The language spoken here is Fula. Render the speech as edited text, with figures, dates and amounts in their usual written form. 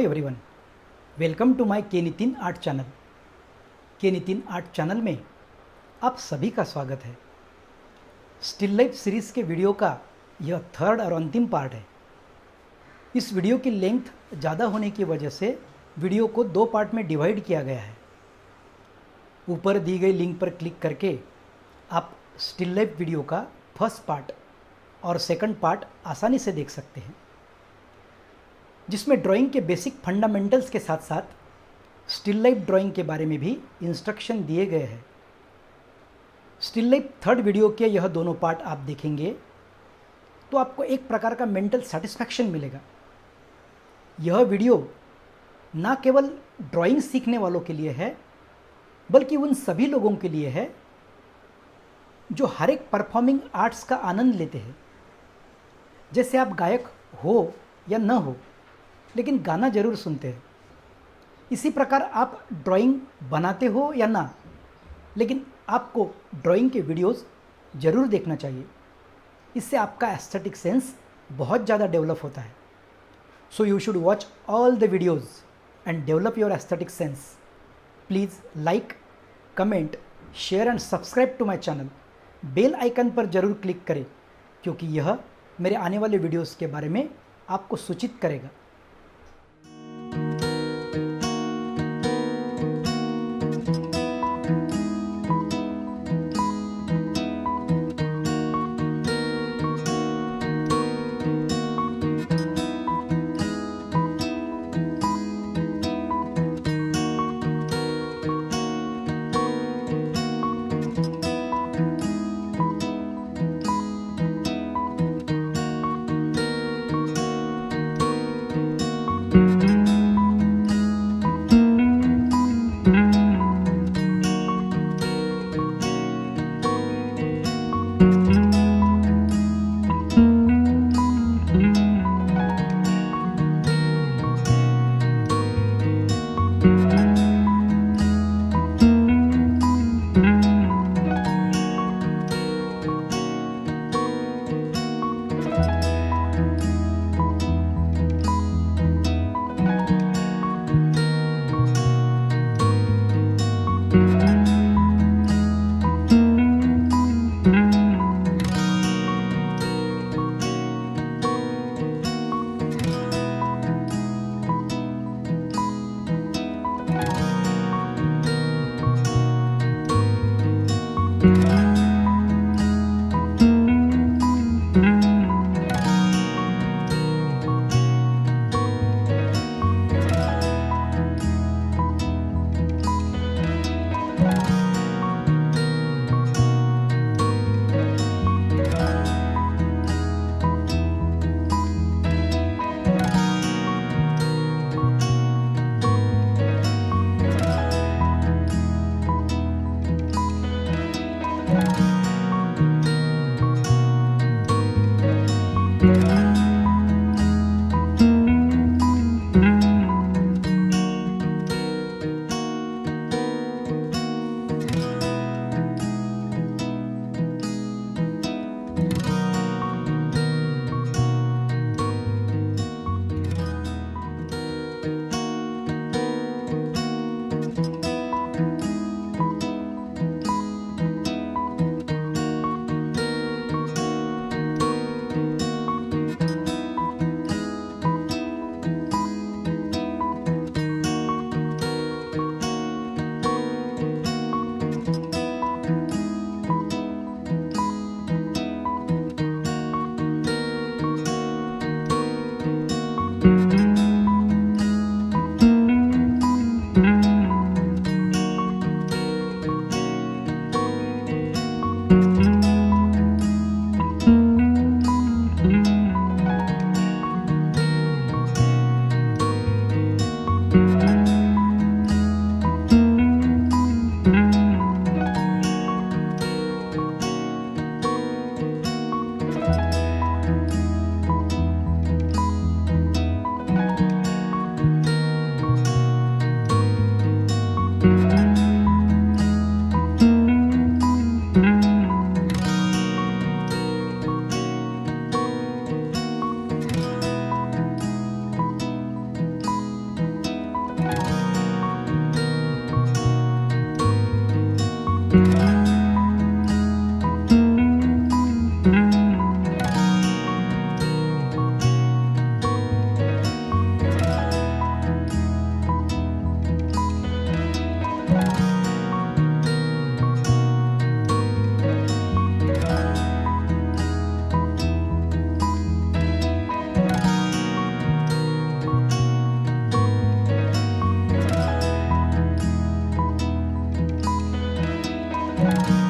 Everyone, welcome to my के Nitin art channel. के Nitin art channel में आप सभी का स्वागत है। स्टिल लाइफ सीरीज़ के वीडियो का यह थर्ड और अंतिम पार्ट है। इस वीडियो की लेंथ ज़्यादा होने की वजह से वीडियो को दो पार्ट में डिवाइड किया गया है। ऊपर दी गई लिंक पर क्लिक करके आप स्टिल लाइफ वीडियो का फर्स्ट पार्ट और सेकंड पार्ट आसानी से देख सकते हैं, जिसमें ड्राइंग के बेसिक फंडामेंटल्स के साथ साथ स्टिल लाइफ ड्राइंग के बारे में भी इंस्ट्रक्शन दिए गए हैं। स्टिल लाइफ थर्ड वीडियो के यह दोनों पार्ट आप देखेंगे तो आपको एक प्रकार का मेंटल सेटिस्फैक्शन मिलेगा। यह वीडियो ना केवल ड्राइंग सीखने वालों के लिए है, बल्कि उन सभी लोगों के लिए है जो हर एक परफॉर्मिंग आर्ट्स का आनंद लेते हैं। जैसे आप गायक हो या न हो, लेकिन गाना जरूर सुनते हैं। इसी प्रकार आप ड्राइंग बनाते हो या ना, लेकिन आपको ड्राइंग के वीडियोस जरूर देखना चाहिए। इससे आपका एस्थेटिक सेंस बहुत ज़्यादा डेवलप होता है। So you should watch all the videos and develop your aesthetic sense. Please like, comment, share and subscribe to my channel. Bell icon पर जरूर क्लिक करें, क्योंकि यह मेरे आने वाले वीडियोस के बारे में आपको सूचित करेगा। है।